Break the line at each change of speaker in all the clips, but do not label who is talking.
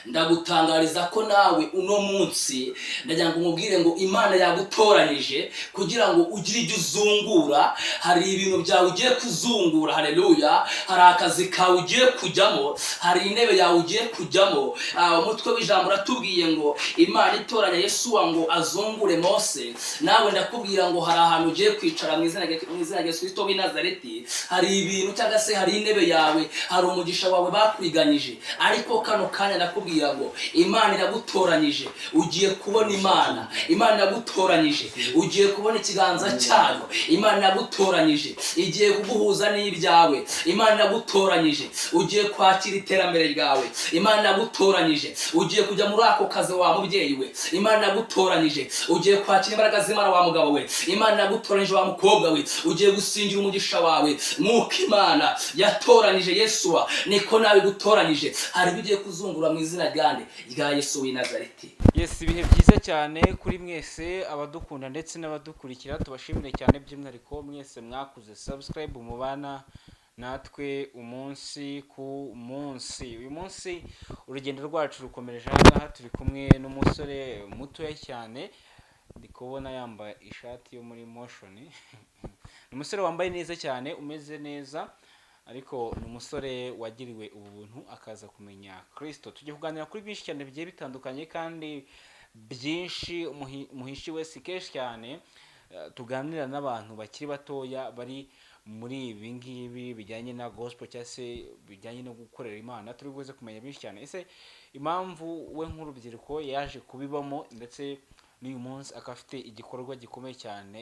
ndagutangariza ko nawe uno munsi ndagira ngo umubwire ngo Imana yagutoranyije kugira ngo ugire ibyo uzungura. Hari ibintu byawe ugiye kuzungura, haleluya. Hari akazi kawe ugiye kujyamo, hari intebe yawe ugiye kujyamo. Umutwe w'ijambo ratubwiye ngo Imana itoranya Yesuwa ngo azungure Mose. Nawe ndakubwira ngo hari ahantu ugiye kwicara mu izina rya Yesu Kristo w'i Nazareti. Hari ibintu cyangwa se hari intebe yawe, hari umugisha wawe bakwiganyije, ariko kano kanya ndakubwira ngo Imana iragutoranyije. Ugiye kubona Imana, Imana iragutoranyije. Ugiye kubona ikiganza cyayo, Imana iragutoranyije. Igiye kuguhuza n'ibyawe, Imana iragutoranyije. Ugiye kwakira iterambere ryawe, Imana iragutoranyije. Ugiye kujya muri ako kazi wa mubyeyi we, Imana iragutoranyije. Ugiye kwakira imbaraga z'Imana wa mugabo we, Imana iragutoranyije wa mukobwa we. Ugiye gusingira umugisha wawe nk'uko Imana yatoranyije Yesuwa, niko nawe gutoranyije. Hari bigiye kuzungura mu izina rya Yesu w'i Nazareti.
Yes, ibihe byiza cyane kuri mwese abadukunda ndetse n'abadukurikira. Tubashimire cyane by'umwihariko mwese mwakuze subscribe mubana natwe umunsi ku munsi. Uyu munsi urugendo rwacu rukomereje. Aha turi kumwe n'umusore mutoya cyane, ndi kubona yambaye ishati yo muri motion. Ni umusore wambaye neza cyane, umeze neza, ariko ni umusore wagiriwe ubuntu akaza kumenya Kristo. Tujye kuganira kuri byinshi cyane bigiye bitandukanye kandi byinshi umuhishi we si kenshi cyane tuganira n'abantu bakiri batoya bari muri ibi ngibi bijyanye na gospel cyangwa se bijyanye no gukorera Imana. Turi buze kumenya byinshi cyane. Ese impamvu we nk'urubyiruko yaje kubibamo, ndetse n'uyu munsi akafite igikorwa gikomeye cyane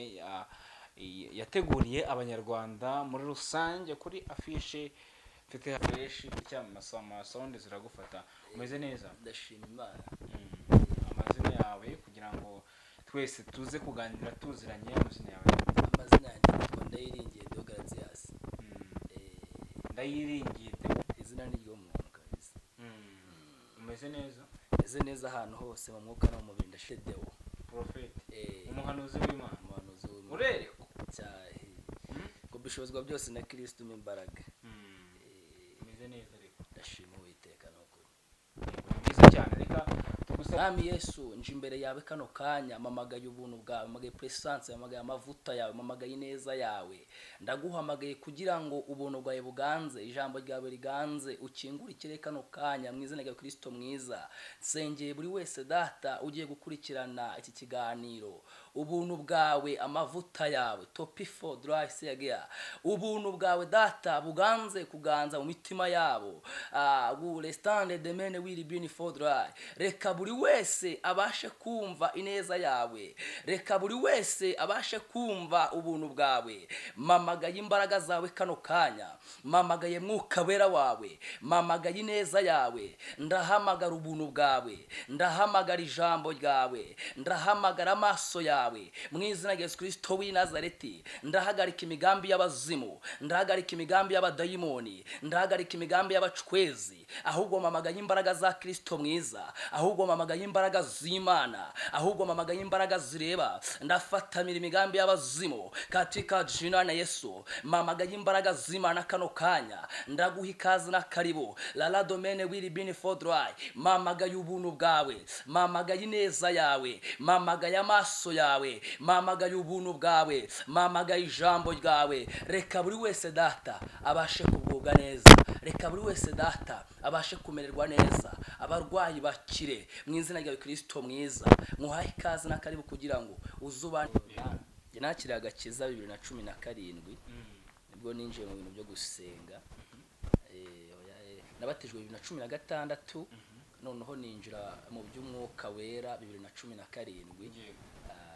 yateguriye abanyarwanda muri rusange. Kuri afishe mfite afishe cy'amasama sound ziragufata. Umeze neza?
Ndashima Imana.
Amazina yawe kugira ngo twese tuze kuganira tuziranye. Amazina yawe?
Amazina yanjye yitwa Ndayiringiye Deogratias.
Ndayiringiye,
izina ni ryo muntu kabisa.
Umeze neza?
Meze neza ahantu hose mu mwuka no mu mubiri. Ndashedewo
prophet, umuhanuzi w'Imana.
Umuhanuzi w'Imana
urereko
cyahe ko bishobozwa byose na Kristo imbaraga.
Umeze neza ariko
ndashima Uwiteka n'ukuri.
Mwiza cyane. Reka
Mwami Yesu, nje imbere yawe kano kanya, mamagaye ubuntu bwawe, mamagaye presence, mamagaye amavuta yawe, mamagaye ineza yawe. Ndaguhamagaye kugira ngo ubuntu bwawe buganze, ijambo ryawe riganze, ukingurikire kano kanya mu izina rya Kristo mwiza. Nsengeye buri wese data ugiye gukurikirana iki kiganiro, ubuntu bwawe, amavuta yawe, topifo dry segia, ubuntu bwawe data buganze kuganza mu mitima yabo. Restande de mene will be for dry. Reka buri wese abashe kumva ineza yawe, reka buri wese abashe kumva ubuntu bwawe. Mamagaye imbaraga zawe kano kanya, mamagaye mwuka wera wawe, mamagaye ineza yawe. Ndahamagara ubuntu bwawe, ndahamagara ijambo ryawe, ndahamagara amaso yawe mu izina rya Yesu Kristo w'i Nazareti. Ndahagarika imigambi y'abazimu, ndahagarika imigambi y'abadayimoni, ndahagarika imigambi y'abacwezi. Ahubwo mamagaye imbaraga za Kristo mwiza, ahubwo mamagaye imbaraga z'Imana, ahubwo mamagaye imbaraga zireba. Ndafatamira imigambi y'abazimu katika jina na Yesu. Mamagaye imbaraga z'Imana kano kanya, ndaguha ikaze na karibu. La domaine will be for dry. Mamagaye ubuntu bwawe, mamagaye ineza yawe, mamagaye amaso yawe, mamagaye ubuntu bwawe, mamagaye ijambo ryawe. Reka buri wese data abashe kugubwa neza, reka buri wese data abashe kumererwa neza, abarwayi bakire mu izina rya Kristo mwiza. Muhaye ikaze na karibu kugira ngo uzubane. Nakiriye agakiza 2017 nibwo ninjiye mu bintu byo gusenga. Nabatijwe 2016, noneho ninjira mu by'umwuka wera 2017.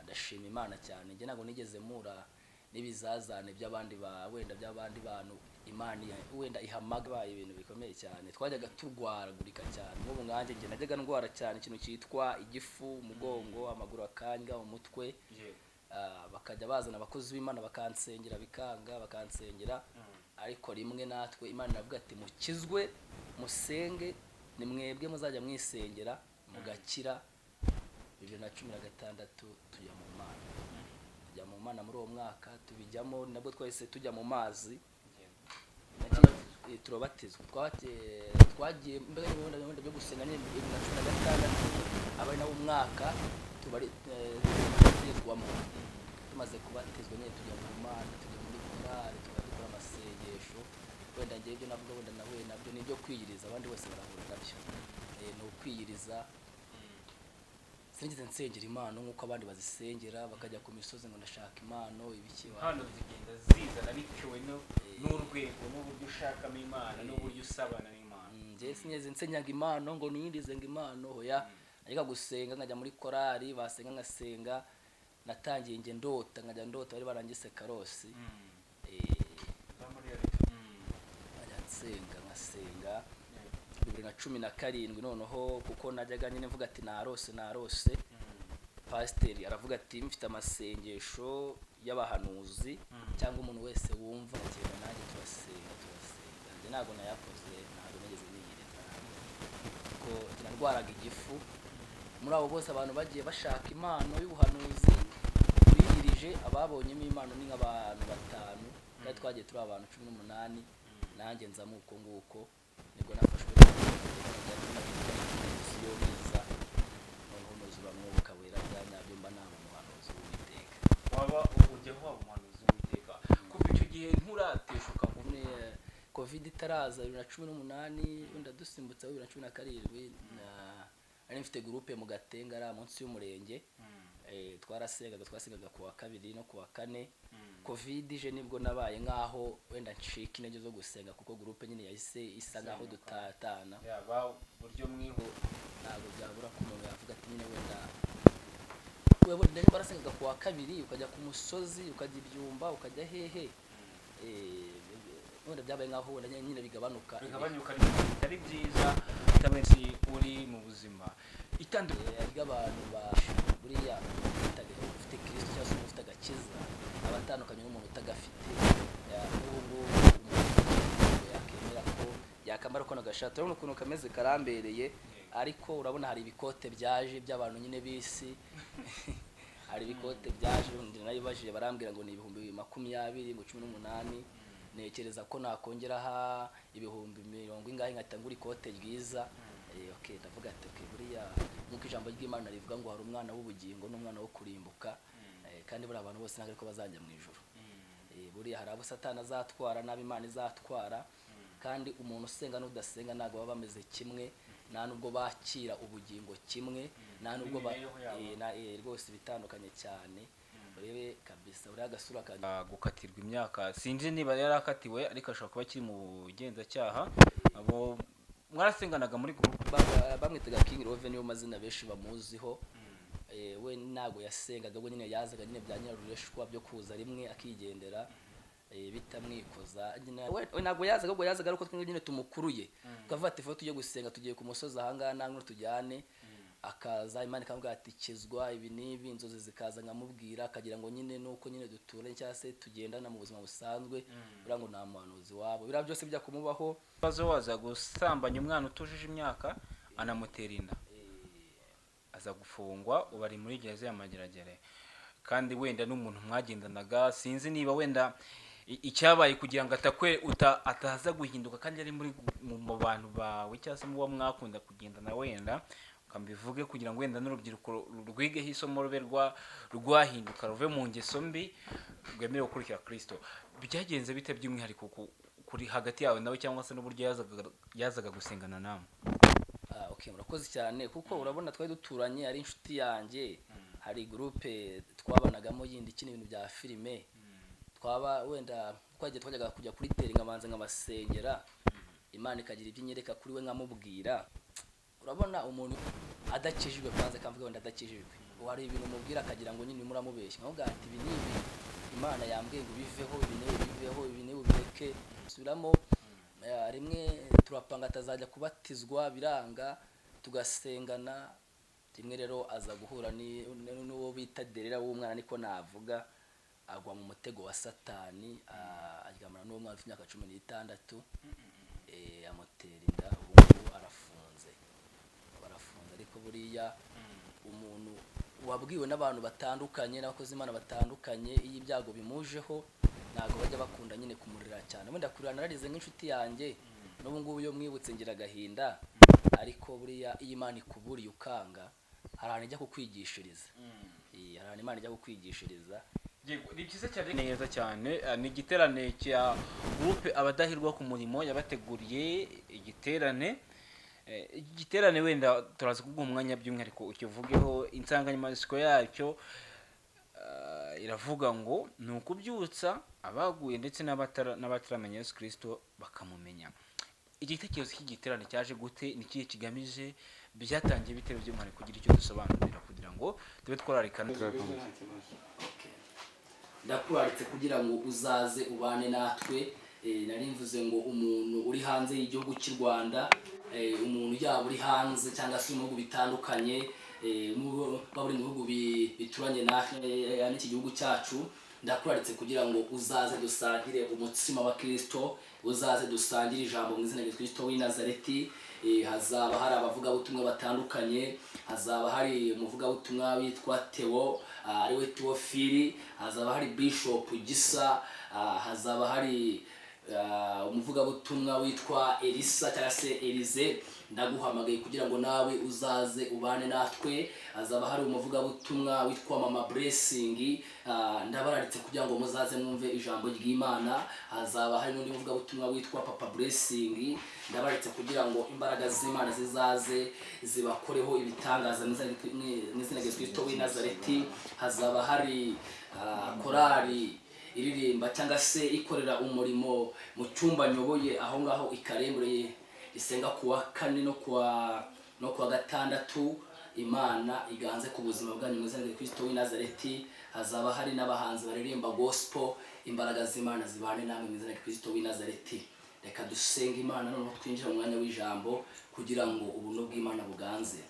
Ndashima Imana cyane. Nge nago nigeze mura n'ibizazane by'abandi wenda by'abandi bantu Imana wenda ihamaga ibintu bikomeye cyane. Twajyaga turwaragurika cyane. N'ubu nganjye nge najyaga ndwara cyane ikintu cyitwa igifu, umugongo, amaguru akanja, umutwe. Bakajya bazana abakozi b'Imana bakansengera bikanga, bakansengera. Ariko rimwe natwe Imana iravuga ati mukizwe, musenge, ni mwebwe muzajya mwisengera mugakira. 2016 tujya mu Mana. Tujya mu Mana muri uwo mwaka tubijyamo, nabwo twese tujya mu mazi. turabatizwa twagiye mbere y'ibindi byo gusenga nyine 2016 abari nawo umwaka tubatizwamo tumaze kubatizwa nyine tujya mu Mana tujya muri korali tukadukora amasengesho wenda ngiye ibyo navuga wenda nawe nabyo nibyo kwiyiriza abandi bose barahura nabyo no kwiyiriza sinigeze nsengera impano nk'uko abandi bazisengera bakajya ku misozi ngo ndashaka impano ibiki
hano zigenda zizana bitewe n'urwego n'uburyo ushakamo imana n'uburyo usabana n'imana
njye sinigeze nsenyaga impano ngo niyirize ngo impano hoya ariko gusenga nkajya muri korali basenga ngasenga natangiye nge ndota nkajya ndota bari barangise karosi ngasenga 2017 noneho kuko najyaga nyine mvuga ati narose pasiteri aravuga ati mfite amasengesho y'abahanuzi cyangwa umuntu wese wumva agenda nanjye tubasenga njye ntabwo nayakoze ntabwo nigeze niyiriza ko narwaraga igifu muri abo bose abantu bagiye bashaka impano y'ubuhanuzi biyirije ababonyemo impano ni nk'abantu 5 kandi twagiye turi abantu 18 nanjye nzamo uko nguko nibwo nafashwe n'isiyo biza noneho nuzura mwuka wera byanyabyo mba naba umuhanuzi w'Uwiteka
waba ujyaho waba umuhanuzi w'Uwiteka kuko icyo gihe nturateshuka ngo
covid itaraza 2018 wenda dusimbutse 2017 ari mfite groupe mu Gatengara munsi y'umurenge twarasengaga kuwa 2 no kuwa 4 covid je nibwo nabaye nkaho wenda nshika intege zo gusenga kuko groupe nyine yahise isa ngaho dutatana
yaba buryo mwiho
ntabwo byabura ku muntu yavuga ati nyine wenda wewe ndende barasengaga kuwa 2 ukajya ku musozi ukajya ibyumba ukajya hehe wenda byabaye nkaho wenda nyine bigabanuka
ari byiza tamensi uri mu buzima itandukanye
ry'abantu buriya ufite Kristo cyangwa se ufite agakiza abatandukanye n'umuntu utagafite n'ubwo yakemera ko yakamara ko nagashata urabona ukuntu kameze karambereye ariko urabona hari ibikote byaje by'abantu nyine bisi hari ibikote byaje undi nayibajije barambwira ngo ni 2020 mu 18 nekereza ko nakongeraho 20 ingahe ngatangura ikote ryiza okay ndavuga ati okay buriya nk'uko ijambo ry'Imana rivuga ngo hari umwana w'ubugingo n'umwana wo kurimbuka kandi buri abantu bose ntabwo bazajya mu ijuru buriya hari abo Satani azatwara nabi Imana izatwara kandi umuntu usenga n'udasenga ntabwo baba bameze kimwe nta nubwo bakira ubugingo kimwe nta nubwo rwose bitandukanye cyane urebe kabisa uri agasura
gukatirwa imyaka sinzi niba yarakatiwe ariko ashobora kuba kiri mu bugenzacyaha abo mwarasenganaga muri group
bamwitaga King Rove niyo mazina benshi bamuziho we ntago yasengaga we nyine yazaga nyine bya nyarureshwa byo kuza rimwe akigendera bitamwikoza we ntago yazaga ubwo yazaga ariko twe nyine tumukuruye tukavuga ati tujye gusenga tugiye ku musozi ahangana nangwe tujyane akaza Imana ikamubwira ati kizwa ibi nibi inzozi zikaza nkamubwira akagira ngo nyine nuko nyine duturanye cyangwa se tugendana mu buzima busanzwe bira ngo nta muhanuzi wabo bira byose bijya kumubaho
bazo waza gusambanya umwana utujije imyaka anamutera inda aza gufungwa ubari muri gereza y'Amageragere kandi wenda n'umuntu mwagendanaga sinzi niba wenda icyabaye kugira ngo ataza guhinduka kandi ari muri mu bantu bawe cyangwa se muba mwakunda kugendana wenda kambivuge kugira ngo wenda n'urubyiruko rwigeho isomo rube rwahinduka ruve mu ngeso mbi rwemere gukurikira Kristo byagenze bite by'umwihariko kuri hagati yawe nawe cyangwa se n'uburyo yazaga gusengana nawe
okay murakoze cyane kuko urabona twari duturanye ari inshuti yanjye hari groupe twabanagamo yindi ikina ibintu bya filime twaba wenda twajyaga kujya kuri teringa manze nk'abasengera Imana ikagira iby'inyereka kuri we nkamubwira urabona umuntu adakijijwe kwanze kamvuga wenda adakijijwe wari ibintu mubwira akagira ngo nyine muramubeshya nkavuga ati ibi nibi Imana yambwiye ngo biveho ibi ne ubireke subiramo rimwe turapanga atazajya kubatizwa biranga tugasengana rimwe rero aza guhura n'uwo bita derera w'umwana niko navuga agwa mu mutego wa Satani aryamana n'umwana ufite imyaka 16 amutera inda ubu arafunze ariko buriya umuntu wabwiwe n'abantu batandukanye n'abakozi Imana batandukanye iyo ibyago bimujeho ntago bajya bakunda nyine kumurira cyane. Wenda kurira nararize nk'inshuti yanjye n'ubu ngubu iyo mwibutse ngira agahinda, ariko buriya iyo Imana ikuburiye ukanga hari ahantu ijya kukwigishiriza. Hari ahantu Imana ijya kukwigishiriza.
Ni byiza cyane, neza cyane. Ni igiterane cya groupe abadahirwa ku murimo yabateguriye igiterane wenda turaza kuguha umwanya by'umwihariko ukivugeho. Insanganyamatsiko yacyo iravuga ngo ni ukubyutsa abaguye ndetse n'abataramenya Yesu Kristo bakamumenya. Igitekerezo cy'igiterane cyaje gute, ni kiye kigamije, byatangiye bitewe by'umwihariko kugira icyo dusobanurira kugira ngo tube twararikana.
Ndakuraritse kugira ngo uzaze ubane natwe. Nari mvuze ngo umuntu uri hanze y'igihugu cy'u Rwanda, umuntu yaba uri hanze cyangwa se mu bihugu bitandukanye, bari mu bihugu bituranye n'iki gihugu cyacu, ndakuraritse kugira ngo uzaze dusangire umutsima wa Kristo, uzaze dusangire ijambo mu izina rya Kristo w'i Nazareti. Hazaba hari abavugabutumwa batandukanye, hazaba hari umuvugabutumwa witwa Theo ariwe Theophile, hazaba hari Bishop Gisa, hazaba hari umuvugabutumwa witwa Elisa cyangwa se Elize. Ndaguhamagaye kugira ngo nawe uzaze ubane natwe. Hazaba hari umuvugabutumwa witwa Mama Blessing, ndabararitse kugira ngo muzaze mwumve ijambo ry'Imana. Hazaba hari n'undi muvugabutumwa witwa Papa Blessing, ndabararitse kugira ngo imbaraga z'Imana zizaze zibakoreho ibitangaza mu izina rya Kristo w'i Nazareti. Hazaba hari korali iririmba cyangwa se ikorera umurimo mu cyumba nyoboye aho ngaho ikarembureye, isenga kuwa kane no kuwa gatandatu. Imana iganze ku buzima bwanyu mu izina rya Kristo w'i Nazareti. Hazaba hari n'abahanzi baririmba gospel, imbaraga z'Imana zibane namwe mu izina rya Kristo w'i Nazareti. Reka dusenge Imana noneho twinjira mu mwanya w'ijambo kugira ngo ubuntu bw'Imana buganze.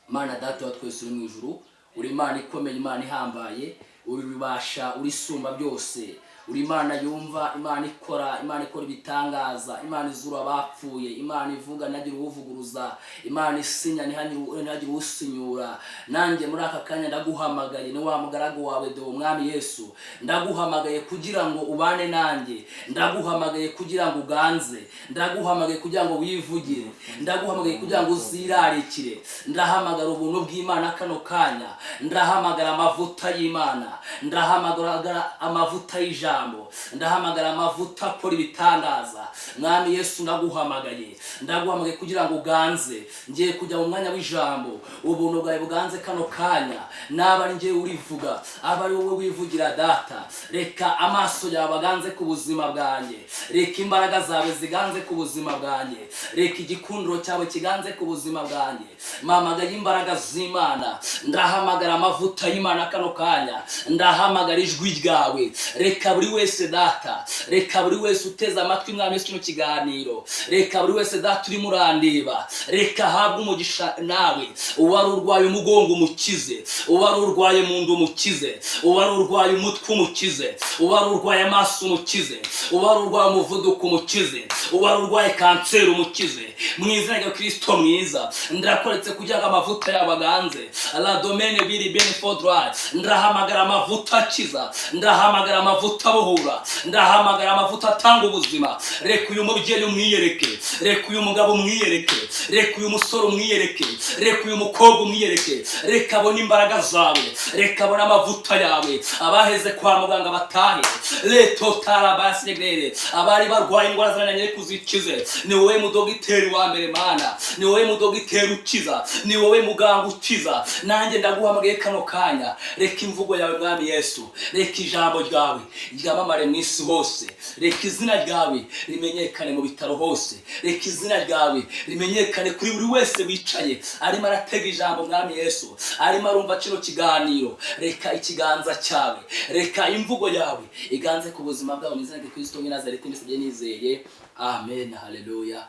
Mana Data wa twese uri mu ijuru, uri Imana ikomeye, Imana ihambaye, uri rubasha, uri sumba byose, uri Imana yumva, Imana ikora ibitangaza, Imana izura abapfuye, Imana ivuga ntihagire uwuvuguruza, Imana isinya ntihagire usinyura. Nanjye muri aka kanya ndaguhamagaye, ni wa mugaragu wawe do Mwami Yesu, ndaguhamagaye kugira ngo ubane nanjye, ndaguhamagaye kugira ngo uganze, ndaguhamagaye kugira ngo wivugire, ndaguhamagaye kugira ngo uzirarikire. Ndahamagara ubuntu bw'Imana kano kanya, ndahamagara amavuta y'Imana, ndahamagara amavuta y'ijambo, ndahamagara amavuta akora ibitangaza. Mwami Yesu ndaguhamagaye kugira ngo uganze. Ngiye kujya mu mwanya w'ijambo, ubuntu bwawe buganze kano kanya. Naba ari ngiye urivuga, aba ari wowe wivugira Data. Reka amaso yawe aganze ku buzima bwanjye, reka imbaraga zawe ziganze ku buzima bwanjye, reka igikundiro cyawe kiganze ku buzima bwanjye. Mpamagaye imbaraga z'Imana, ndahamagara amavuta y'Imana kano kanya, ndahamagara ijwi ryawe. Reka buri wese Data, reka buri wese uteze amatwi Mwami Yesu kino kiganiro, reka buri wese Data uri murandeba, reka habwe umugisha nawe. Uwari urwaye umugongo umukize, uwari urwaye mu nda umukize, uwari urwaye umutwe umukize, uwari urwaye amaso umukize, uwari urwaye umuvuduko umukize, uwari urwaye kanseri umukize. Mu izina rya Kristo mwiza, ndakoretse kugira ngo amavuta yabaganze. La domaine biri benefodra, ndahamagara amavuta akiza, ndahamagara amavuta bohura, ndahamagara amavuta atanga ubuzima. Reka uyu mubyeyi umwiyereke, reka uyu mugabo umwiyereke, reka uyu musore umwiyereke, reka uyu mukobwa umwiyereke. Reka abone imbaraga zawe, reka abone amavuta yawe. Abaheze kwa muganga batahe, leto tarabasigrere, abari barwaye indwara zananiranye kuzikize. Ni wowe mudogiteri wa mbere Mana, ni wowe mudogiteri ukiza, ni wowe muganga ukiza. Nanjye ndaguhamagaye kano kanya, reka imvugo yawe Mwami Yesu, reka ijambo ryawe ryamamare mu isi hose, reka izina ryawe rimenyekane mu bitaro hose, reka izina ryawe rimenyekane kuri buri wese wicaye arimo aratega ijambo Mwami Yesu, arimo arumva kino kiganiro. Reka ikiganza cyawe, reka imvugo yawe iganze ku buzima bwawe mu izina rya Kristo w'i Nazareti. Mbisabye nizeye, amen, haleluya.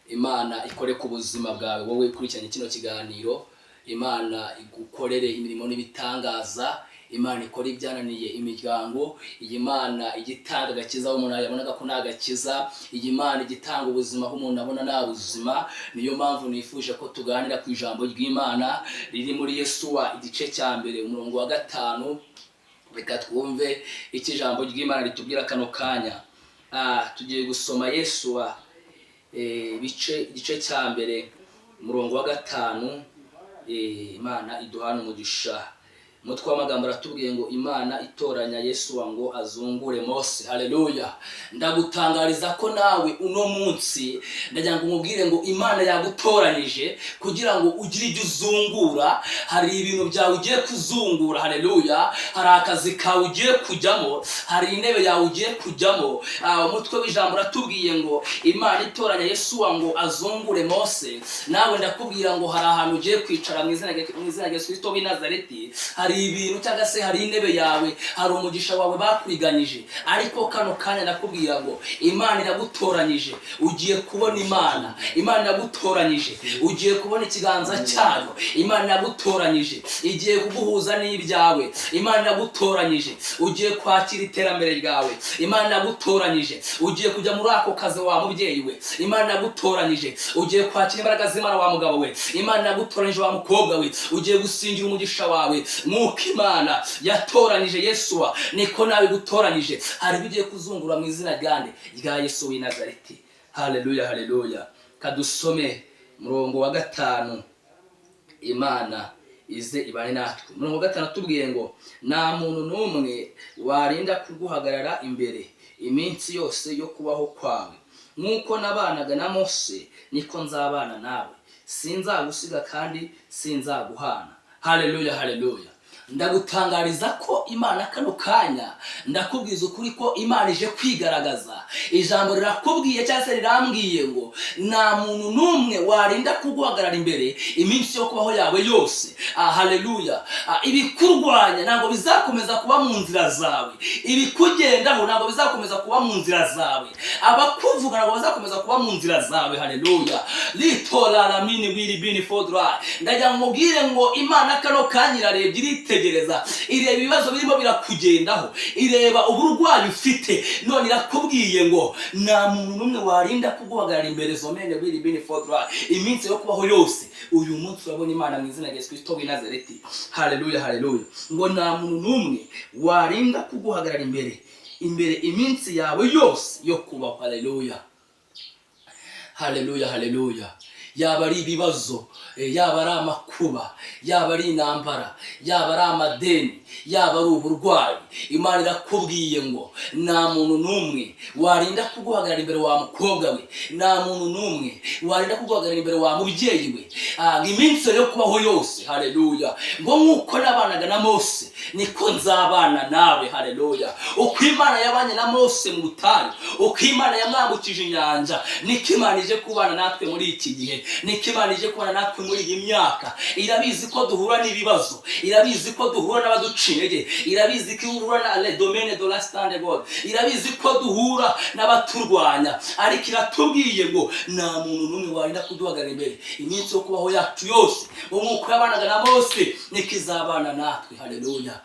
Imana ikore ku buzima bwawe wowe ukurikiranye kino kiganiro. Imana igukorere imirimo n'ibitangaza, Imana ikora ibyananiye imiryango. Iyi Mana igitanga agakiza aho umuntu yabonaga ko nagakiza. Iyi Mana igitanga ubuzima aho umuntu abona nta buzima. Niyo mpamvu nifuje ko tuganira ku ijambo ry'Imana riri muri Yesuwa igice cya mbere umurongo wa 5 reka twumve iki jambo ry'Imana ritubwira kano kanya. Tugiye gusoma Yesu wa igice cya mbere umurongo wa 5. Imana iduhana umugisha. Umutwe w'amagambo aratubwiye ngo Imana itoranya Yesu wa ngo azungure Mose. Haleluya. Ndagutangariza ko nawe uno munsi ndagira ngo umubwire ngo Imana yagutoranyije kugira ngo ugire ibyo uzungura. Hari ibintu byawe ugiye kuzungura. Haleluya. Hari akazi kawe ugiye kujyamo, hari intebe yawe ugiye kujyamo. Umutwe w'ijambo aratubwiye ngo Imana itoranya Yesu wa ngo azungure Mose. Nawe ndakubwira ngo hari ahantu ugiye kwicara mu izina rya Yesu Kristo w'i Nazareti. Hari ibintu cyangwa se hari intebe yawe, hari umugisha wawe bakwiganyije, ariko kano kanya ndakubwira ngo Imana iragutoranyije. Ugiye kubona Imana. Imana iragutoranyije. Ugiye kubona ikiganza cyayo. Imana iragutoranyije. Igiye kuguhuza n'ibyawe. Imana iragutoranyije. Ugiye kwakira iterambere ryawe. Imana iragutoranyije. Ugiye kujya muri ako kazi wa mubyeyi we. Imana iragutoranyije. Ugiye kwakira imbaraga z'Imana wa mugabo we. Imana iragutoranyije wa mukobwa we. Ugiye gusingira umugisha wawe. Nk'uko Imana yatoranyije Yesu wa, niko nawe gutoranyije. Hari bigiye kuzungura mu izina rya Yesu w'i Nazareti. Haleluya, haleluya. Kadusome murongo wa 5. Imana ize ibane natwe. Murongo wa 5 tubwiye ngo nta muntu n'umwe warinda kuguhagarara imbere iminsi yose yo kubaho kwawe. Nk'uko nabanaga na Mose niko nzabana nawe. Sinzagusiga kandi sinzaguhana. Haleluya, haleluya. Ndagutangariza ko Imana kano kanya ndakubwiza ukuri ko Imana ije kwigaragaza. Ijambo rirakubwiye cyangwa se rirambwiye ngo nta muntu n'umwe warinda kuguhagarara imbere iminsi yo kubaho yawe yose. Haleluya. Ibikurwanya ntabwo bizakomeza kuba mu nzira zawe. Ibikugendaho ntabwo bizakomeza kuba mu nzira zawe. Abakuvuga ntabwo bazakomeza kuba mu nzira zawe. Haleluya. Litora la mini wili bini fodra. Ndagira mubwire ngo Imana kano kanya irarebye iritegereza. Ireba ibibazo birimo birakugendaho. Ireba uburwayi ufite. None irakubwiye ngo nta muntu n'umwe warinda kuguhagarara imbere zomene wili bini fodra iminsi yo kubaho yose. Uyu munsi urabona Imana mu izina rya Yesu Kristo w'i Nazareti. Haleluya, haleluya. Ngo nta muntu n'umwe warinda kuguhagarara imbere iminsi yawe yose yo kubaho. Haleluya, haleluya, haleluya. Yaba ari ibibazo, yaba ari amakuba, yaba ari intambara, yaba ari amadeni, yaba ari uburwayi, Imana irakubwiye ngo nta muntu n'umwe warinda kuguhagarara imbere wa mukobwa we. Nta muntu n'umwe warinda kuguhagarara imbere wa mubyeyi we iminsi yo kubaho yose. Haleluya. Ngo nk'uko nabanaga na Mose niko nzabana nawe. Haleluya. Uko Imana yabanye na Mose mu butayu, uko Imana yamwambukije inyanja, niko Imana ije kubana natwe muri iki gihe. Niko Imana ije kubana natwe muri iyi myaka. Irabizi ko duhura n'ibibazo, irabizi ko duhura n'abaduca intege, irabizi ko duhura na le domaine de la stand God, irabizi ko duhura n'abaturwanya, ariko iratubwiye ngo nta muntu n'umwe warinda kuduhagarara imbere iminsi yo kubaho yacu yose. Nk'uko yabanaga na Mose niko izabana natwe. Haleluya.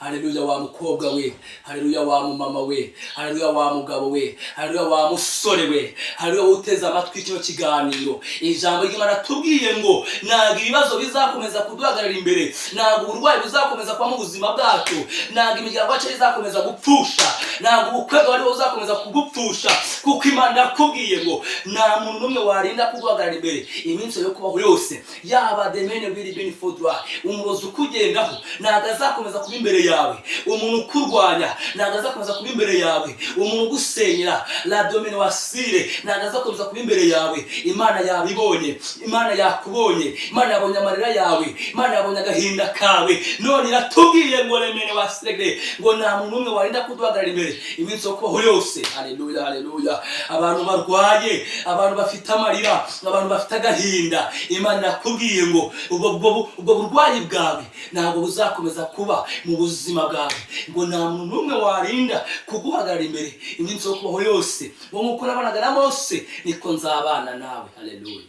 Haleluya wa mukobwa we. Haleluya wa mama we. Haleluya wa mugabo we. Haleluya wa musore we. Haleluya uteze amatwi kino kiganiro. Ijambo ry'Imana tubwiye ngo ntabwo ibibazo bizakomeza kuduhagarara imbere. Ntabwo uburwayi buzakomeza kuba mu buzima bwacu. Ntabwo imiryango yacu izakomeza gupfusha. Ntabwo ubukwe bwari buzakomeza kugupfusha. Kuko Imana yakubwiye ngo nta muntu n'umwe warinda kuguhagarara imbere iminsi yo kubaho yose. Yaba demene biri bini fodra. Umurozi ukugendaho ntabwo azakomeza kuba imbere yawe. Umuntu ukurwanya ntabwo azakomeza kuba imbere yawe. Umuntu ugusenyera la domine wasire ntabwo azakomeza kuba imbere yawe. Imana yabibonye. Imana yakubonye. Imana yabonye amarira yawe. Imana yabonye agahinda kawe. None iratubwiye ngo remene wasire ngo nta muntu n'umwe warinda kuduhagarara imbere iminsi yo kubaho yose. Haleluya, haleluya. Abantu barwaye, abantu bafite amarira, abantu bafite agahinda, Imana yakubwiye ngo ubwo burwayi bwawe ntabwo buzakomeza kuba mu buzima bwawe. Ngo nta muntu n'umwe warinda kuguhagarara imbere iminsi yo kubaho yose. Ngo nk'uko nabanaga na Mose niko nzabana nawe. Haleluya.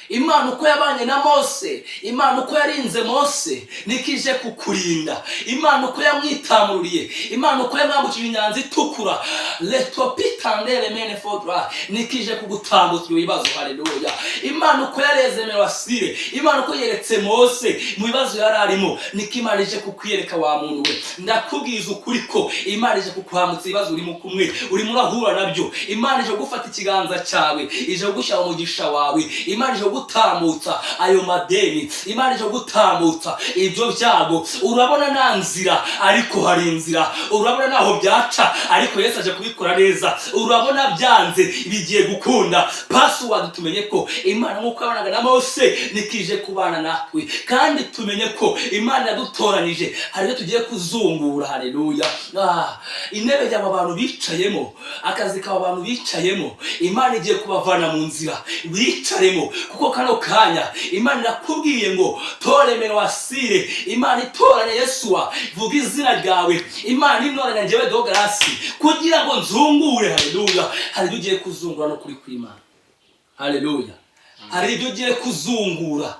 Imana uko yabanye na Mose, Imana uko yarinze Mose nikije kukurinda, Imana uko yamwitamuriye, Imana uko yamwambukije inyanja itukura, letopitandere mene fodra nikije kugutambutsa ibibazo. Haleluya. Imana uko yareze Merasire, Imana uko yeretse Mose mu bibazo yararimo, nikimana ije kukwiyereka wa muntu we. Ndakubwiza ukuri ko Imana ije kukwambutsa ibibazo urimo kumwe urimo urahura nabyo. Imana ije gufata ikiganza cyawe, ije gushyira umugisha wawe, Imana ije gutambutsa ayo madeni, Imana ije gutambutsa ibyo byago. Urabona nta nzira ariko hari inzira, urabona naho byaca ariko Yesu aje kubikora neza, urabona byanze bigiye gukunda. Password tumenye ko Imana nkuko yabanaga na Mose nikije kubana natwe, kandi tumenye ko Imana yadutoranije hari ibyo tugiye kuzungura. Haleluya. Intebe y'aba bantu bicayemo, akazi k'aba bantu bicayemo, Imana igiye kubavana mu nzira bicaremo, kuko kano kanya Imana nakubwiye ngo toremero wasire. Imana itoranya Yesuwa, vuga izina ryawe. Imana inoranya njyewe Dogarasi kugira ngo nzungure. Haleluya. Hari ibyo ugiye kuzungura no kuri kw'Imana. Haleluya. Hari ibyo ugiye kuzungura,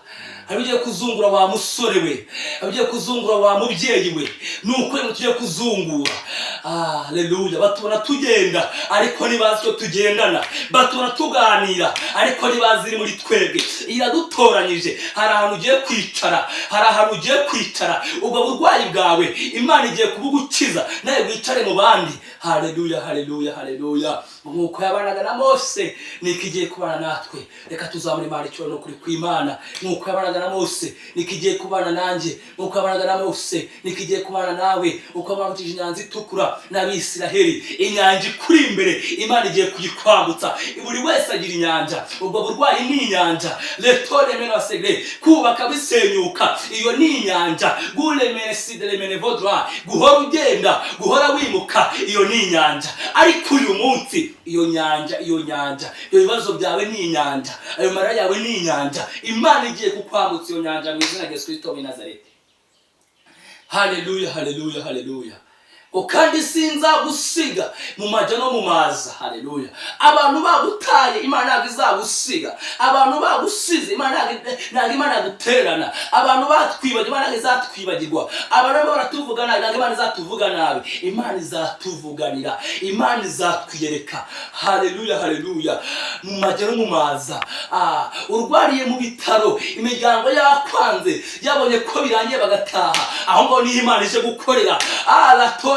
hari ugiye kuzungura wa musore we, hari ugiye kuzungura wa mubyeyi we, nuko tugiye kuzungura. Haleluya. Batubona tugenda ariko nibazi ko tugendana, batubona tuganira ariko nibazi iri muri twebwe. Iradutoranyije. Hari ahantu ugiye kwicara, hari ahantu ugiye kwicara, ubwo burwayi bwawe Imana igiye kubugukiza nawe wicare mu bandi. Haleluya, haleluya, haleluya. Nkuko yabanaga na Mose nikigiye kubana natwe. Reka tuzamure Imana icyo no kuri kw'Imana. Nkuko yabanaga na Mose nikigiye kubana nanjye, nkuko yabanaga na Mose nikigiye kubana nawe. Uko bamutije inyanja itukura n'Abisiraheli, inyanja kuri imbere Imana igiye kuyikwambutsa. Buri wese agira inyanja, ubwo burwayi ni inyanja. Letore meno segre kubaka bisenyuka, iyo ni inyanja. Guremere sidere mene vodra, guhora ugenda, guhora wimuka, iyo ni inyanja. Ariko uyu munsi iyo nyanja, iyo bibazo byawe ni inyanja, ayo mara yawe ni inyanja. Imana igiye kukwambutsa iyo nyanja mu izina rya Yesu Kristo w'i Nazareti. Haleluya, haleluya, haleluya. Kandi sinzagusiga mu majya no mu maza. Haleluya. Abantu bagutaye Imana ntabwo izagusiga, abantu bagusize Imana ntabwo yaguterana, abantu batwibagiwe Imana ntabwo izatwibagirwa, abantu baratuvuga nabi ntabwo Imana izatuvuga nabi. Imana izatuvuganira, Imana izatwiyereka. Haleluya, haleluya. Mu majya no mu maza, urwariye mu bitaro, imiryango yakwanze yabonye ko birangiye bagataha, aho ngo ni Imana ije gukorera.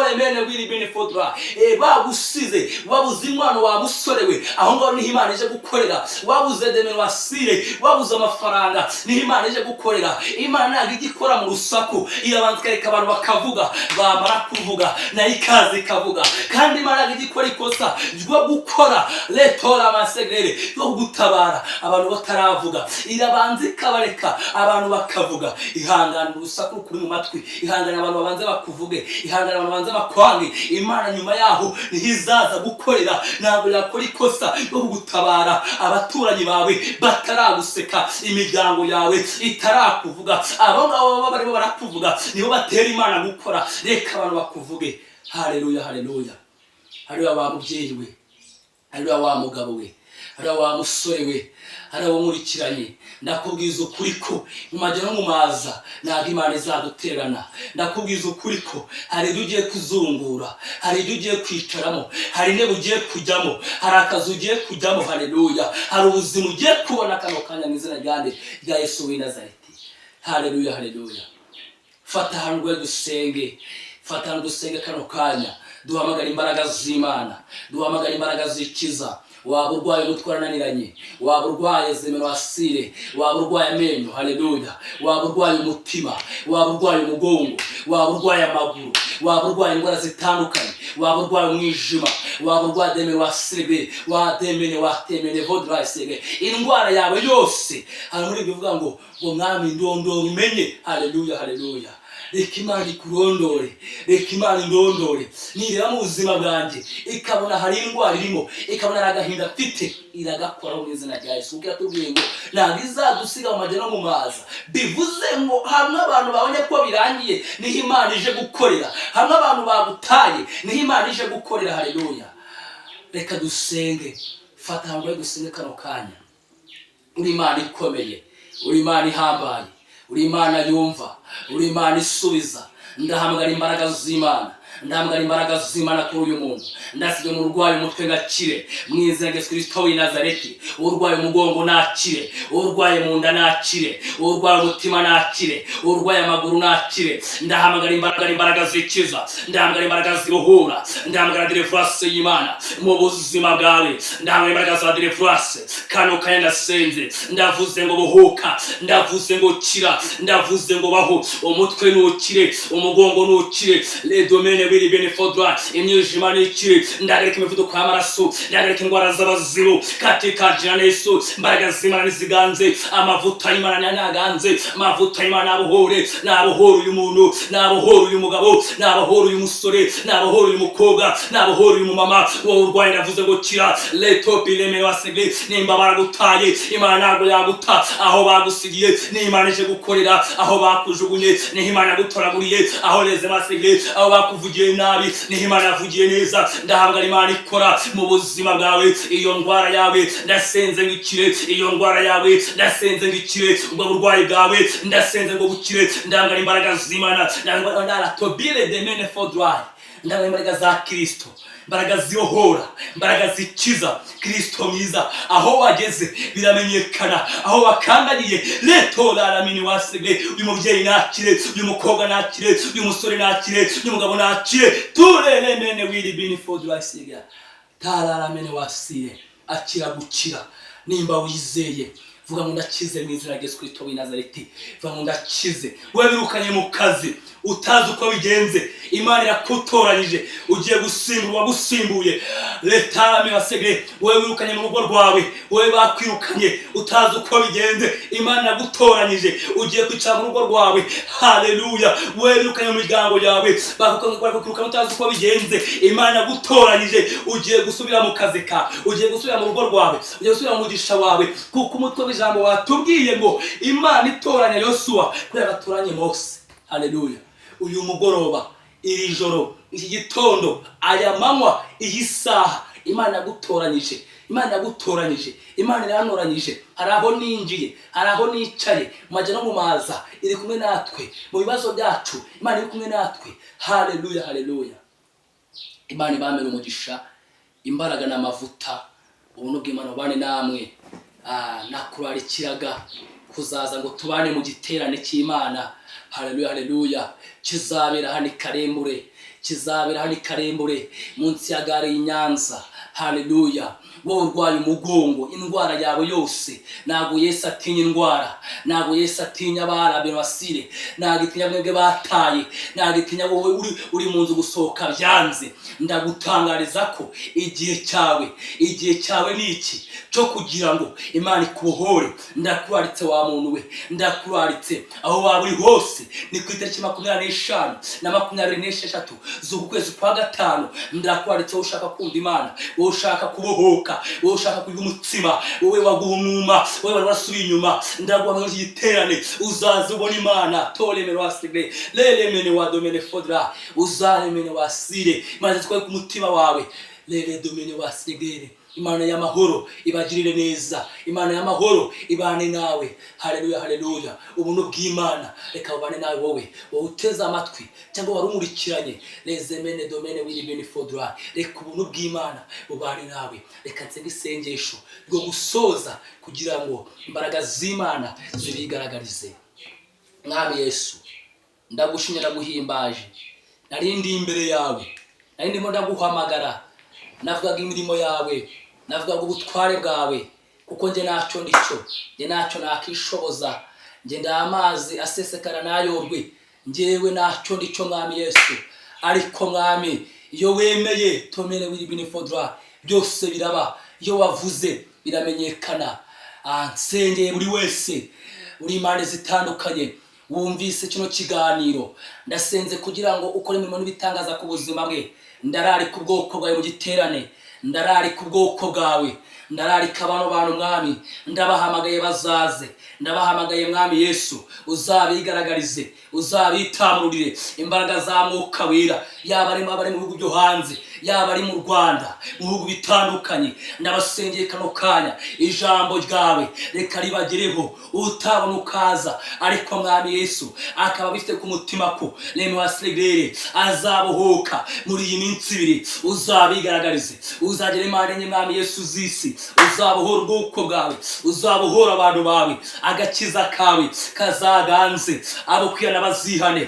Mene wiri bene fodra bagusize, wabuze inkwano wa musore we, aho ngo ni Imana ije gukorera. Wabuze demero wasire, wabuze amafaranga, ni Imana ije gukorera. Imana ntabwo igikora mu rusaku, irabanza ikareka abantu bakavuga, bamara kuvuga nayo ikaza ikavuga. Kandi Imana ntabwo igikora ikosa ryo gukora letora amasegrere yo gutabara abantu bataravuga, irabanza ikabareka abantu bakavuga. Ihangana urusaku kuri mu matwi, ihangana abantu babanze bakuvuge, ihangana abantu babanze bakwange. Imana nyuma yaho nihizaza gukorera, ntabwo yakora ikosa yo gutabara abaturanyi bawe bataraguseka, imiryango yawe itarakuvuga. Abo ngabo barimo barakuvuga nibo batera Imana gukora. Reka abantu bakuvuge. Haleluya, haleluya. Haleluya wa mubyeyi we, haleluya wa mugabo we, haleluya wa musore we, haleluya wamurikiranye. Ndakubwiza ukuri ko mu majya no mu maza ntabwo Imana izaduterana. Ndakubwiza ukuri ko hari ibyo ugiye kuzungura, hari ibyo ugiye kwicaramo, hari intebe ugiye kujyamo, hari akazi ugiye kujyamo. Haleluya. Hari ubuzima ugiye kubona kano kanya mu izina rya Yesu w'i Nazareti. Haleluya, haleluya. Fata hano ngo dusenge, fata hano dusenge kano kanya. Duhamagara imbaraga z'Imana, duhamagara imbaraga zikiza. Waba urwaye umutwe warananiranye, waba urwaye zemerasire, waba urwaye amenyo. Haleluya. Waba urwaye umutima, waba urwaye umugongo, waba urwaye amaguru, waba urwaye indwara zitandukanye, waba urwaye umwijima, waba urwaye demerasire, watemene vodrasire, indwara yawe yose. Hari muri bivuga ngo mwami ndondora umenye. Haleluya, haleluya. Reka Imana ikurondore, reka Imana indondore. Nireba mu buzima bwanjye ikabona hari indwara irimo, ikabona hari agahinda mfite, iragakora mu izina rya Yesu. Kuko yatubwiye ngo ntabwo izadusiga mu majya no mu maza. Bivuze ngo hamwe abantu babonye ko birangiye niho Imana ije gukorera, hamwe abantu bagutaye niho Imana ije gukorera. Haleluya. Reka dusenge. Fata hamwe dusenge kano kanya. uri Imana ikomeye, uri Imana ihambaye, uri Imana yumva, uri Imana isubiza. Ndahamagara imbaraga z'Imana, ndahamagara imbaraga z'Imana kuri uyu muntu. Ndasize mu urwaye umutwe ngakire mu izina rya Yesu Kristo w'i Nazareti. Urwaye umugongo nakire, urwaye mu nda nakire, urwaye umutima nakire, urwaye amaguru nakire. Ndahamagara imbaraga zikiza, ndahamagara imbaraga ziruhura, ndahamagara deliverance y'Imana mu buzima bwawe, ndahamagara imbaraga za deliverance. Kano kanya ndasenze, ndavuze ngo buhuka, ndavuze ngo kira, ndavuze ngo baho. Umutwe nukire, umugongo nukire, les domaines biri benefodwa, imyijima nikire. Ndagarika imivuduko y'amaraso, ndagarika indwara z'abazimu katika jina la Yesu. Imbaraga z'Imana niziganze, amavuta y'Imana naganze, amavuta y'Imana nabohore, nabohore uyu muntu, nabohore uyu mugabo, nabohore uyu musore, nabohore uyu mukobwa, nabohore uyu mama. Wowe urwaye ndavuze ngo kira, leto bileme wasegre. Nimba baragutaye, Imana ntabwo yaguta. Aho bagusigiye ni Imana ije gukorera, aho bakujugunye ni Imana yagutoraguriye, aho leze basegre, aho bakuvugiye nabi ni Imana yavugiye neza. Ndahamagara Imana ikora mu buzima bwawe. Iyo ndwara yawe ndasenze ngikire, iyo ndwara yawe ndasenze ngikire, ubwo burwayi bwawe ndasenze ngo bukire. Ndahamagara imbaraga z'Imana, ndahamagara tobile de mene fodwa, ndahamagara imbaraga za Kristo, imbaraga ziyohora, imbaraga zikiza. Kristo mwiza, aho wageze biramenyekana, aho wakandagiye leto laramini wasege. Uyu mubyeyi nakire, uyu mukobwa nakire, uyu musore nakire, uyu mugabo nakire. Turele mene wili bini fodwa siga tararamene wasire. Akira gukira nimba wizeye. Vuga ngo ndakize mu izina rya Yesu Kristo w'i Nazareti. Vuga ngo ndakize. Wewe birukanye mu kazi utazi uko bigenze, Imana irakutoranyije, ugiye gusimburwa gusimbuye. Leta mirasege. Wewe birukanye mu rugo rwawe, wewe bakwirukanye utazi uko bigenze, Imana iragutoranyije, ugiye kwicara mu rugo rwawe. Haleluya. Wewe birukanye mu miryango yawe, bakwirukanye utazi uko bigenze, Imana iragutoranyije, ugiye gusubira mu kazi ka, ugiye gusubira mu rugo rwawe, ugiye gusubira mu mugisha wawe. Kuko umutwe w'ijambo watubwiye ngo Imana itoranya Yosuwa kugira atoranye Mose. Haleluya. Uyu mugoroba, iri joro, iki gitondo, aya manywa, iyi saha, Imana yagutoranyije, Imana yagutoranyije, Imana yanoranyije. Hari aho ninjiye, hari aho nicaye, maje no mu maza, iri kumwe natwe mu bibazo byacu, Imana iri kumwe natwe. Haleluya, haleluya. Imana ibamere umugisha, imbaraga n'amavuta, ubuntu bw'Imana bane namwe. Nakurarikiraga kuzaza ngo tubane mu giterane cy'Imana. Haleluya, haleluya. Kizabera hano Karembure, kizabera hano Karembure munsi ya gare y'Inyanza. Haleluya. Wowe urwaye umugongo, indwara yawe yose, ntago Yesu atinya indwara, ntago Yesu atinya abarabe basire, ntago atinya mwebwe bataye, ntago atinya wowe uri mu nzu gusohoka byanze. Ndagutangariza ko igihe cyawe ni iki cyo kugira ngo Imana ikubohore. Ndakuraritse wa muntu we, ndakuraritse aho waba uri hose. Ni ku itariki 25 na 26 z'ukwezi kwa gatanu. Ndakuraritse wowe ushaka kumva Imana, wowe ushaka kubohoka, wowe ushaka kugira umutsima, wowe waguhumuma, wowe warasubiye inyuma. Ndaguhamagara iki giterane, uzaze ubona Imana. Tolemere wasegre, lelemene wadomene fodra, uzalemene wasire. Imana twaye ku mutima wawe, lele domene wasegere. Imana y'amahoro ibagirire neza, Imana y'amahoro ibane nawe. Haleluya, haleluya. Ubuntu bw'Imana reka bubane nawe, wowe uteze amatwi cyangwa warumurikiranye. Lezemene domene wili beni fodra. Reka ubuntu bw'Imana bubane nawe. Reka nsenge isengesho ryo gusoza kugira ngo imbaraga z'Imana zibigaragarize. Mwami Yesu, ndagushimye ndaguhimbaje. Narindi imbere yawe, narindi mo ndaguhamagara. Navugaga imirimo yawe, navugaga ubutware bwawe, kuko nje naco ndico, nje naco nakishoboza. Nje ndamazi asesekara nayorwe, njewe naco ndico Mwami Yesu. Ariko Mwami, iyo wemeye tomene wili bini fodra, byose biraba. Iyo wavuze biramenyekana. Nsengeye buri wese uri impande zitandukanye wumvise kino kiganiro, ndasenze kugira ngo ukore imirimo n'ibitangaza ku buzima bwe. Ndarari ku bwoko bwawe mu giterane, ndarari ku bwoko bwawe, ndarari kabano bantu Mwami. Ndabahamagaye bazaze, ndabahamagaye Mwami Yesu, uzabigaragarize, uzabitamurire imbaraga za Mwuka Wera. Yaba ari mu bihugu byo hanze, yaba ari mu Rwanda mu bihugu bitandukanye ndabasengeye kano kanya ijambo ryawe reka ribagereho utabona ukaza ariko mwami Yesu akaba bifite ku mutima ko MUSENGERE azabohoka muri iyi minsi ibiri uzabigaragarize uzagera Imana enye mwami Yesu zisi uzabohora ubwoko bwawe uzabohora abantu bawe agakiza kawe kazaganze abo kwiyana bazihane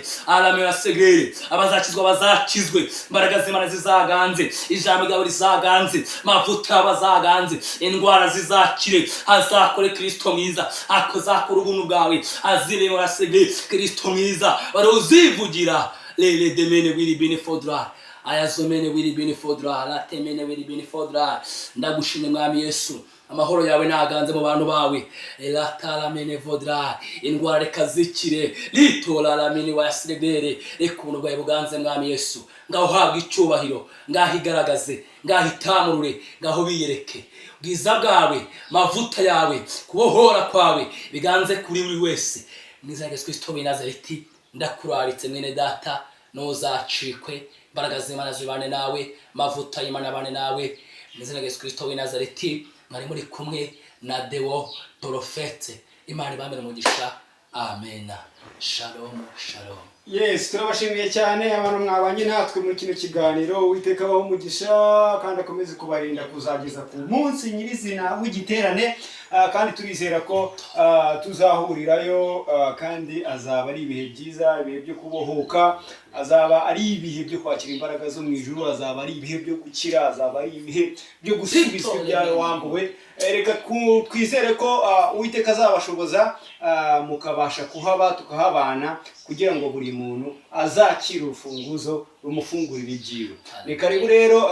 MUSENGERE abazakizwa bazakizwe imbaraga z'Imana zizaganze ijambo ryawe rizaganze mavuta bazaganze indwara zizakire hazakore Kristo mwiza akozakora ubuntu bwawe azire MUSENGERE Kristo mwiza baruzivugira lele demene wili bini fodra ayazomene wili bini fodra la temene wili bini fodra ndagushimye mwami Yesu amahoro yawe naganze mu bantu bawe elatala mene vodra indwara rekazikire litola la mini MUSENGERE rekuntu bwawe buganze mwami Yesu ngaho habwa icyubahiro ngaho igaragaze ngaho itamurure ngaho biyereke bwiza bwawe mavuta yawe kubohora kwawe biganze kuri buri wese mwizange Kristo w'i Nazareti ndakuraritse mwene data nozacikwe imbaraga z'Imana zibane nawe mavuta y'Imana bane nawe mwizange Kristo w'i Nazareti mwari muri kumwe na Deo Profete Imana ibamere umugisha amen shalom shalom.
Yes, turabashimiye cyane abantu mwabanye natwe muri kino kiganiro Uwiteka abaho umugisha kandi akomeze kubarinda kuzageza ku munsi nyirizina w'igiterane kandi turizera ko tuzahurirayo kandi azaba ari ibihe byiza ibihe byo kubohoka azaba ari ibihe byo kwakira imbaraga zo mu ijuru azaba ari ibihe byo gukira azaba ari ibihe byo gusubizwa ibyawe wambuwe reka twizere ko Uwiteka azabashoboza mukabasha kuhaba tukahabana kugira ngo buri muntu azakira urufunguzo rumufungurira ibyiwe. Reka rero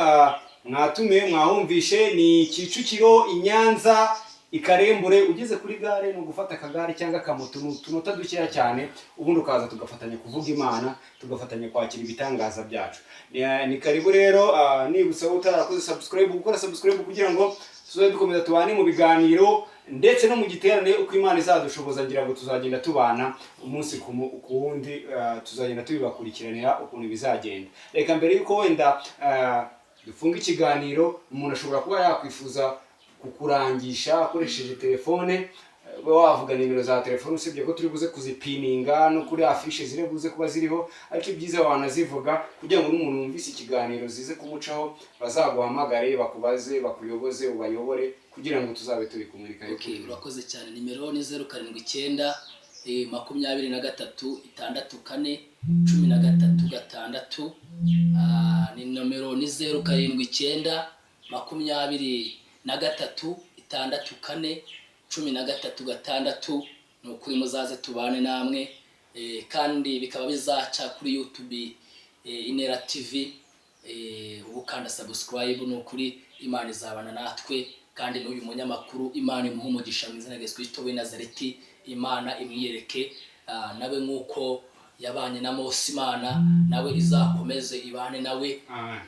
mwatume mwahumvishe ni Kicukiro Inyanza Ikarembure ugeze kuri gare no gufata akagare cyangwa akamoto tunota dukeya cyane ubundi ukaza tugafatanya kuvuga Imana tugafatanya kwakira ibitangaza byacu. Ni karibu rero nibutsa utarakoze subscribe gukora subscribe kugira ngo tuzoe dukomeza tubane mu biganiro ndetse no mu giterane uko Imana izadushoboza ngira ngo tuzagenda tubana umunsi ku wundi tuzagenda tubibakurikiranira ukuntu bizagenda. Reka mbere yuko wenda dufunga ikiganiro umuntu ashobora kuba yakwifuza kukurangisha akoresheje telefone wavuga nimero za telefone usibye ko turi buze kuzipininga no kuri afishe zire buze kuba ziriho ariko ibyiza wanazivuga kugira ngo n'umuntu wumvise ikiganiro zize kumucaho bazaguhamagare bakubaze bakuyoboze ubayobore kugira ngo tuzabe turi kumurika.
Okay, urakoze cyane. Nimero ni 079 23 64 13 ni nomero ni 079 23 64 13 nukuri muzaze tubane namwe kandi bikaba bizaca kuri YouTube Inera TV ubukanda subscribe nukuri Imana izabana natwe kandi n'uyu munyamakuru Imana imuha umugisha mu izina rya Kristo w'i Nazareti Imana imwiyereke nawe nkuko yabanye na Mose Imana nawe izakomeze ibane nawe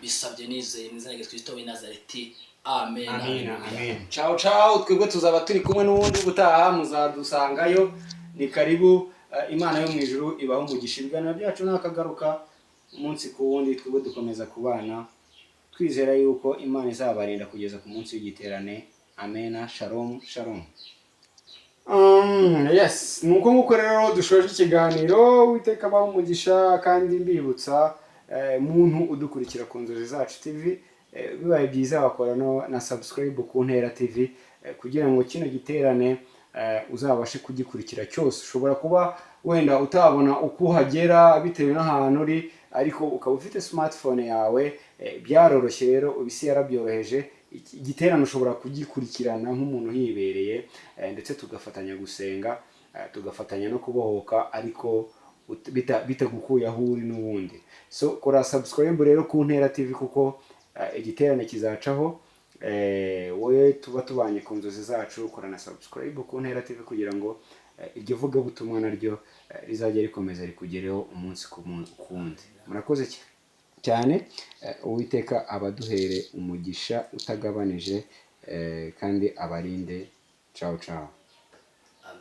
bisabye nizeye mu izina rya Kristo w'i Nazareti amen
amen amen. Ciao ciao twebwe tuzaba turi kumwe n'ubundi gutaha muzadusangayo ni karibu. Imana yo mu ijuru ibaho umugisha ibigana byacu nakagaruka umunsi ku wundi twebwe dukomeza kubana twizera yuko Imana izabarinda kugeza ku munsi w'igiterane amen shalom shalom. Yes, nuko rero dushoje ikiganiro Uwiteka abaho umugisha kandi mbibutsa muntu udukurikira ku Nzozi Zacu TV bibaye byiza wakora na subscribe ku Ntera TV kugira ngo kino giterane uzabashe kugikurikira cyose. Ushobora kuba wenda utabona uko uhagera bitewe n'ahantu uri ariko ukaba ufite smartphone yawe byaroroshye rero ubisi yarabyoroheje igiterane ushobora kugikurikirana nk'umuntu hibereye ndetse tugafatanya gusenga tugafatanya no kubohoka ariko bitagukuye aho uri n'ubundi. So kora subscribe rero ku Ntera TV kuko igiterane kizacaho wowe tuba tubanye ku Nzozi Zacu ukora na subscribe ku Ntera TV kugira ngo iryo vuga butumwa naryo rizajya rikomeza rikugereho umunsi ku wundi. Murakoze cyane. Uwiteka abaduhere umugisha utagabanije kandi abarinde. Ciao ciao.